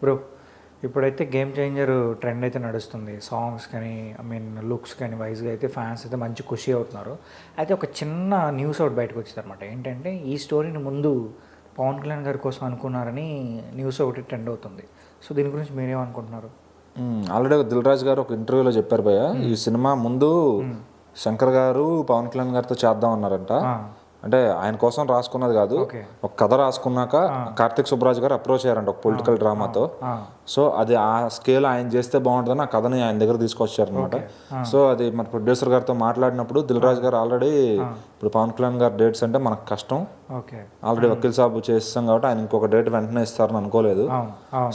Bro ఇప్పుడైతే game changer trend అయితే నడుస్తుంది. సాంగ్స్ కానీ లుక్స్ కానీ వైజ్గా అయితే ఫ్యాన్స్ అయితే మంచి ఖుషి అవుతున్నారు. అయితే ఒక చిన్న న్యూస్ ఒకటి బయటకు వచ్చింది అనమాట. ఏంటంటే ఈ స్టోరీని ముందు పవన్ కళ్యాణ్ గారి కోసం అనుకున్నారని న్యూస్ ఒకటి ట్రెండ్ అవుతుంది. సో దీని గురించి మీరేమనుకుంటున్నారు? ఆల్రెడీ దిల్ రాజు గారు ఒక ఇంటర్వ్యూలో చెప్పారు భయ్య, ఈ సినిమా ముందు శంకర్ గారు పవన్ కళ్యాణ్ గారితో చేద్దాం అన్నారంట. అంటే ఆయన కోసం రాసుకున్నది కాదు, ఒక కథ రాసుకున్నాక కార్తిక్ సుబ్బరాజ్ గారు అప్రోచ్ అయ్యారంట ఒక పొలిటికల్ డ్రామాతో. సో అది ఆ స్కేల్ ఆయన చేస్తే బాగుంటుందని ఆ కథని ఆయన దగ్గర తీసుకొచ్చారనమాట. సో అది మన ప్రొడ్యూసర్ గారితో మాట్లాడినప్పుడు దిల్ రాజు గారు ఆల్రెడీ ఇప్పుడు పవన్ కళ్యాణ్ గారి డేట్స్ అంటే మనకు కష్టం, ఆల్రెడీ వకీల్ సాబ్ చేస్తాం కాబట్టి ఆయన ఇంకొక డేట్ వెంటనే ఇస్తారని అనుకోలేదు.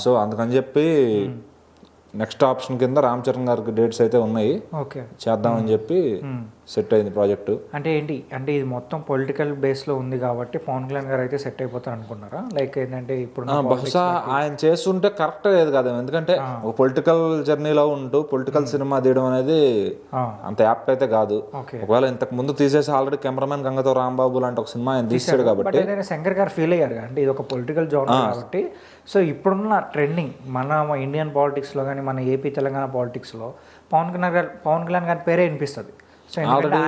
సో అందుకని చెప్పి నెక్స్ట్ ఆప్షన్ కింద రామ్ చరణ్ గారికి డేట్స్ అయితే ఉన్నాయి, చేద్దామని చెప్పి సెట్ అయింది ప్రాజెక్టు. అంటే ఏంటి అంటే ఇది మొత్తం పొలిటికల్ బేస్లో ఉంది కాబట్టి పవన్ కళ్యాణ్ గారు అయితే సెట్ అయిపోతారు అనుకున్నారా? లైక్ ఏంటంటే ఇప్పుడు బహుశా ఆయన చేస్తుంటే కరెక్ట్ అయ్యేది కాదు, ఎందుకంటే ఒక పొలిటికల్ జర్నీలో ఉంటూ పొలిటికల్ సినిమా తీయడం అనేది అంత యాప్ట్ అయితే కాదు. ఒకవేళ ఇంతకు ముందు తీసేసి ఆల్రెడీ కెమెరామెన్ గంగతో రాంబాబు లాంటి ఒక సినిమా ఆయన తీసాడు కాబట్టి శంకర్ గారు ఫీల్ అయ్యారు అంటే ఇది ఒక పొలిటికల్ జోన్ కాబట్టి. సో ఇప్పుడున్న ట్రెండింగ్ మన ఇండియన్ పాలిటిక్స్లో కానీ మన ఏపీ తెలంగాణ పాలిటిక్స్లో పవన్ కళ్యాణ్ గారి పేరే వినిపిస్తుంది. ఆల్రెడీ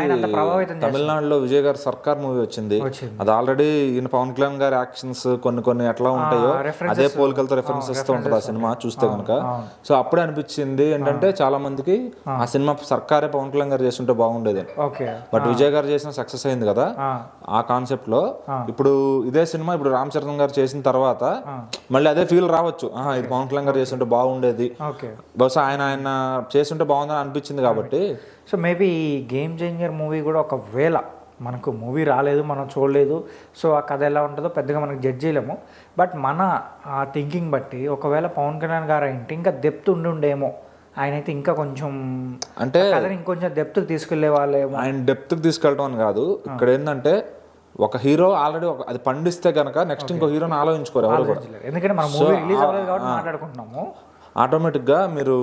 తమిళనాడులో విజయ్ గారి సర్కార్ మూవీ వచ్చింది, అది ఆల్రెడీ ఈయన పవన్ కళ్యాణ్ గారి యాక్షన్స్ కొన్ని ఎట్లా ఉంటాయో అదే పోలికలతో రిఫరెన్స్ ఇస్తూ ఉంటుంది ఆ సినిమా చూస్తే కనుక. సో అప్పుడే అనిపించింది ఏంటంటే చాలా మందికి ఆ సినిమా సర్కారే పవన్ కళ్యాణ్ గారు చేస్తుంటే బాగుండేది. బట్ విజయ్ గారు చేసిన సక్సెస్ అయింది కదా ఆ కాన్సెప్ట్ లో. ఇప్పుడు ఇదే సినిమా ఇప్పుడు రామ్ చరణ్ గారు చేసిన తర్వాత మళ్ళీ అదే ఫీల్ రావచ్చు, ఇది పవన్ కళ్యాణ్ గారు చేస్తుంటే బాగుండేది, బహుశా ఆయన చేస్తుంటే బాగుందని అనిపించింది కాబట్టి. సో మేబీ ఈ గేమ్ చేంజర్ మూవీ కూడా ఒకవేళ మనకు మూవీ రాలేదు, మనం చూడలేదు, సో ఆ కథ ఎలా ఉంటుందో పెద్దగా మనకు జడ్జ్ చేయలేము. బట్ మన ఆ థింకింగ్ బట్టి ఒకవేళ పవన్ కళ్యాణ్ గారు అంటే ఇంకా డెప్త్ ఉండేమో, ఆయన అయితే ఇంకా కొంచెం అంటే ఇంకొంచెం డెప్త్కి తీసుకెళ్లే వాళ్ళేమో. ఆయన డెప్త్కి తీసుకెళ్ళటం అని కాదు, ఇక్కడ ఏంటంటే ఒక హీరో ఆల్రెడీ అది పండిస్తే కనుక నెక్స్ట్ ఇంకో హీరోని ఆలోచించుకోరు ఎవరు కూడా. ఎందుకంటే మనం మూవీ రిలీజ్ అవ్వలేదు కాబట్టి మాట్లాడుకుంటున్నాము. ఆటోమేటిక్గా మీరు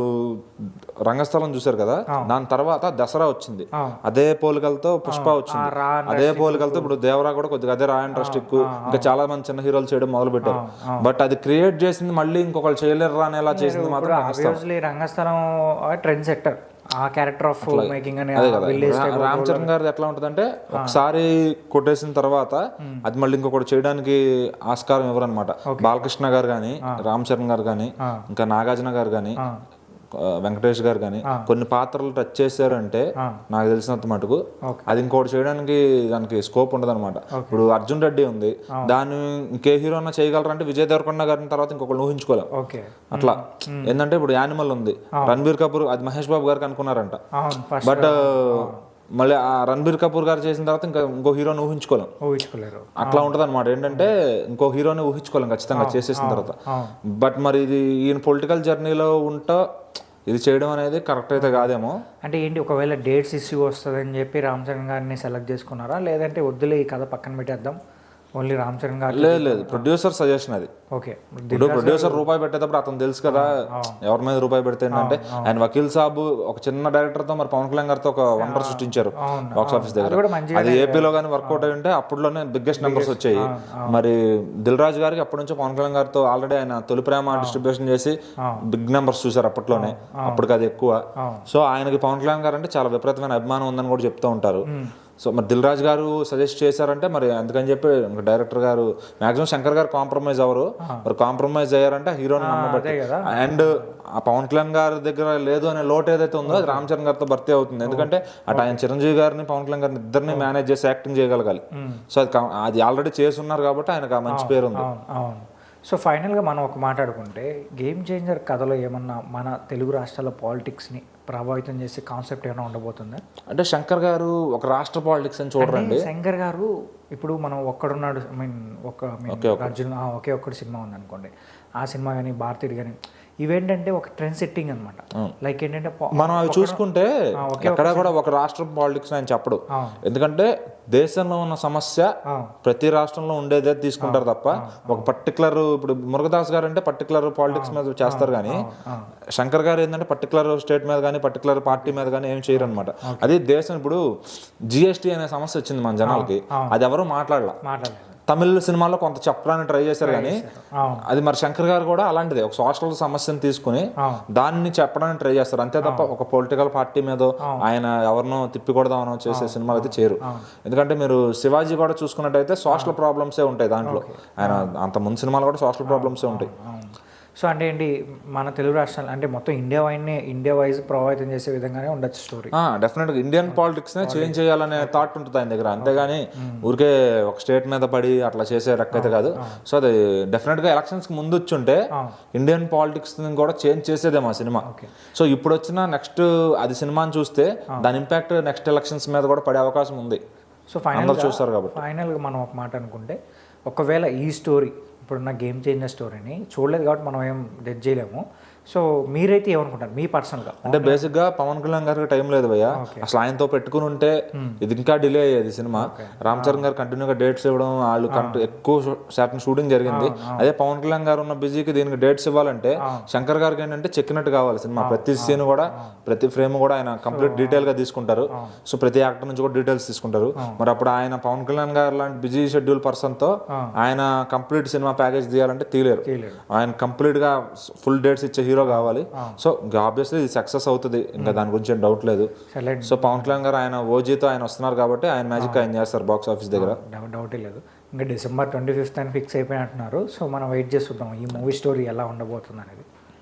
రంగస్థలం చూసారు కదా, దాని తర్వాత దసరా వచ్చింది, అదే పోలికలతో పుష్ప వచ్చింది, అదే పోలికలతో ఇప్పుడు దేవరా కూడా కొద్దిగా అదే రా ఇంట్రెస్టిక్ ఇంకా చాలా మంది చిన్న హీరోలు చేయడం మొదలు పెట్టారు. బట్ అది క్రియేట్ చేసింది మళ్ళీ ఇంకొకరు చేయలేరు అనేలా చేసింది మాత్రం రంగస్థలం ట్రెండ్ సెక్టర్. ఆ క్యారెక్టర్ ఆఫ్ మేకింగ్ అని రామ్ చరణ్ గారిది ఎట్లా ఉంటుందంటే ఒకసారి కొట్టేసిన తర్వాత అది మళ్ళీ ఇంకొకటి చేయడానికి ఆస్కారం ఇవ్వరనమాట. బాలకృష్ణ గారు కానీ, రామ్ చరణ్ గారు కానీ, ఇంకా నాగార్జున గారు కానీ, వెంకటేష్ గారు కానీ కొన్ని పాత్రలు టచ్ చేశారంటే నాకు తెలిసినంత మటుకు అది ఇంకోటి చేయడానికి దానికి స్కోప్ ఉండదు అనమాట. ఇప్పుడు అర్జున్ రెడ్డి ఉంది, దాన్ని ఇంకే హీరో అన్నా చేయగలరంటే విజయ్ దేవరకొండ గారిని తర్వాత ఇంకొకళ్ళు ఊహించుకోలేం అట్లా. ఏంటంటే ఇప్పుడు యానిమల్ ఉంది, రణబీర్ కపూర్ అది మహేష్ బాబు గారికి అనుకున్నారంట, బట్ మళ్ళీ ఆ రణబీర్ కపూర్ గారు చేసిన తర్వాత ఇంకా ఇంకో హీరోని ఊహించుకోలేరు. అట్లా ఉంటది అనమాట. ఏంటంటే ఇంకో హీరోని ఊహించుకోలేం ఖచ్చితంగా చేసేసిన తర్వాత. బట్ మరి ఇది ఈయన పొలిటికల్ జర్నీలో ఉంటా ఇది చేయడం అనేది కరెక్ట్ అయితే కాదేమో. అంటే ఏంటి ఒకవేళ డేట్స్ ఇష్యూ వస్తుందని చెప్పి రామ్ చరణ్ గారిని సెలెక్ట్ చేసుకున్నారా, లేదంటే వద్దులే ఈ కథ పక్కన పెట్టేద్దాం ఓన్లీ రామ్ చరణ్ గారు? లేదు, ప్రొడ్యూసర్ సజెషన్ అది. ఇప్పుడు ప్రొడ్యూసర్ రూపాయి పెట్టేటప్పుడు అతను తెలుసు కదా ఎవరి మీద రూపాయి పెడితే. ఏంటంటే ఆయన వకీల్ సాబ్ ఒక చిన్న డైరెక్టర్ తో మరి పవన్ కళ్యాణ్ గారితో ఒక వండర్ సృష్టించారు బాక్స్ ఆఫీస్ దగ్గర. అది ఏపీలో కానీ వర్కౌట్ అయి ఉంటే అప్పుడులోనే బిగ్గెస్ట్ నెంబర్స్ వచ్చాయి. మరి దిల్ రాజు గారికి అప్పటి నుంచి పవన్ కళ్యాణ్ గారితో ఆల్రెడీ ఆయన తొలి ప్రేమ డిస్ట్రిబ్యూషన్ చేసి బిగ్ నెంబర్స్ చూసారు అప్పట్లోనే, అప్పటికి అది ఎక్కువ. సో ఆయనకి పవన్ కళ్యాణ్ గారు అంటే చాలా విపరీతమైన అభిమానం ఉందని కూడా చెప్తూ ఉంటారు. సో మరి దిల్ రాజు గారు సజెస్ట్ చేశారంటే మరి అందుకని చెప్పి డైరెక్టర్ గారు మాక్సిమం శంకర్ గారు కాంప్రమైజ్ అవ్వరు. మరి కాంప్రమైజ్ అయ్యారంటే హీరోని నమ్మబట్టే. అండ్ ఆ పవన్ కళ్యాణ్ గారి దగ్గర లేదు అనే లోటు ఏదైతే ఉందో అది రామ్ చరణ్ గారితో భర్తీ అవుతుంది. ఎందుకంటే అటు ఆయన చిరంజీవి గారిని పవన్ కళ్యాణ్ గారిని ఇద్దరిని మేనేజ్ చేసి యాక్టింగ్ చేయగలగాలి. సో అది ఆల్రెడీ చేసి ఉన్నారు కాబట్టి ఆయనకు ఆ మంచి పేరు ఉంది. సో ఫైనల్గా మనం ఒక మాట్లాడుకుంటే గేమ్ చేంజర్ కథలో ఏమన్నా మన తెలుగు రాష్ట్రాల పాలిటిక్స్ని ప్రభావితం చేసే కాన్సెప్ట్ ఏమైనా ఉండబోతుందా? అంటే శంకర్ గారు ఒక రాష్ట్ర పాలిటిక్స్ అని చూడండి. శంకర్ గారు ఇప్పుడు మనం ఒక్కడున్నాడు అర్జున్ ఒకే ఒక్కటి సినిమా ఉంది అనుకోండి, ఆ సినిమా కానీ భారతీయుడు కానీ ఇవేంటంటే ఒక ట్రెండ్ సెట్టింగ్ అనమాట. లైక్ ఏంటంటే మనం అవి చూసుకుంటే ఎక్కడ కూడా ఒక రాష్ట్ర పాలిటిక్స్ అని చెప్పడు. ఎందుకంటే దేశంలో ఉన్న సమస్య ప్రతి రాష్ట్రంలో ఉండేదే తీసుకుంటారు తప్ప ఒక పర్టికులర్ ఇప్పుడు మురుగదాస్ గారు అంటే పర్టికులర్ పాలిటిక్స్ మీద చేస్తారు కానీ శంకర్ గారు ఏంటంటే పర్టికులర్ స్టేట్ మీద కానీ పర్టికులర్ పార్టీ మీద కానీ ఏం చేయరు అనమాట. అది దేశం ఇప్పుడు జిఎస్టీ అనే సమస్య వచ్చింది మన జనాలకి, అది ఎవరు మాట్లాడలేదు. తమిళ సినిమాలో కొంత చెప్పడానికి ట్రై చేశారు కానీ అది మరి శంకర్ గారు కూడా అలాంటిది ఒక సోషల్ సమస్యను తీసుకుని దాన్ని చెప్పడానికి ట్రై చేస్తారు అంతే తప్ప ఒక పొలిటికల్ పార్టీ మీద ఆయన ఎవరినో తిప్పికొడదామనో చేసే సినిమాలు అయితే చేయరు. ఎందుకంటే మీరు శివాజీ కూడా చూసుకున్నట్టయితే సోషల్ ప్రాబ్లమ్సే ఉంటాయి దాంట్లో. ఆయన అంత ముందు సినిమాలు కూడా సోషల్ ప్రాబ్లమ్సే ఉంటాయి. సో అంటే ఏంటి మన తెలుగు రాష్ట్రాలు అంటే మొత్తం ఇండియా వైజ్ ప్రభావితం చేసే విధంగానే ఉండొచ్చు స్టోరీ. డెఫినెట్గా ఇండియన్ పాలిటిక్స్నే చేంజ్ చేయాలనే థాట్ ఉంటుంది ఆయన దగ్గర, అంతేగాని ఊరికే ఒక స్టేట్ మీద పడి అట్లా చేసే రకైతే కాదు. సో అది డెఫినెట్గా ఎలక్షన్స్కి ముందు వచ్చుంటే ఇండియన్ పాలిటిక్స్ కూడా చేంజ్ చేసేదేమో ఆ సినిమా. సో ఇప్పుడు వచ్చిన నెక్స్ట్ అది సినిమాని చూస్తే దాని ఇంపాక్ట్ నెక్స్ట్ ఎలక్షన్స్ మీద కూడా పడే అవకాశం ఉంది. సో ఫైనల్ చూస్తారు కాబట్టి ఫైనల్గా మనం ఒక మాట అనుకుంటే ఒకవేళ ఈ స్టోరీ ఇప్పుడున్న గేమ్ చేంజర్ స్టోరీని చూడలేదు కాబట్టి మనం ఏం జడ్జ్ చేయలేము. సో మీరైతే ఏమనుకుంటారు మీ పర్సనల్గా? అంటే బేసిక్గా పవన్ కళ్యాణ్ గారికి టైం లేదు భయ్య, అసలు ఆయనతో పెట్టుకుని ఉంటే ఇది ఇంకా డిలే అయ్యేది సినిమా. రామ్ చరణ్ గారు కంటిన్యూగా డేట్స్ ఇవ్వడం, వాళ్ళు ఎక్కువ శాతం షూటింగ్ జరిగింది. అదే పవన్ కళ్యాణ్ గారు ఉన్న బిజీకి దీనికి డేట్స్ ఇవ్వాలంటే శంకర్ గారికి ఏంటంటే చెక్కినట్టు కావాలి సినిమా. ప్రతి సీన్ కూడా ప్రతి ఫ్రేమ్ కూడా ఆయన కంప్లీట్ డీటెయిల్గా తీసుకుంటారు. సో ప్రతి యాక్టర్ నుంచి కూడా డీటెయిల్స్ తీసుకుంటారు. మరి అప్పుడు ఆయన పవన్ కళ్యాణ్ గారు లాంటి బిజీ షెడ్యూల్ పర్సన్తో ఆయన కంప్లీట్ సినిమా ప్యాకేజ్ తీయాలంటే తీయలేరు. ఆయన కంప్లీట్గా ఫుల్ డేట్స్ ఇచ్చే హీరో కావాలి. సో ఆబ్వియస్లీ ఇది సక్సెస్ అవుతుంది, ఇంకా దాని గురించి ఏం డౌట్ లేదు. సో పవన్ కళ్యాణ్ గారు ఆయన ఓజీతో ఆయన వస్తున్నారు కాబట్టి ఆయన మ్యాజిక్ ఆయన చేస్తారు బాక్స్ ఆఫీస్ దగ్గర, డౌటే లేదు. ఇంకా December 25th అని ఫిక్స్ అయిపోయినట్టున్నారు. సో మనం వెయిట్ చేస్తుంటాం ఈ మూవీ స్టోరీ ఎలా ఉండబోతుంది అనేది.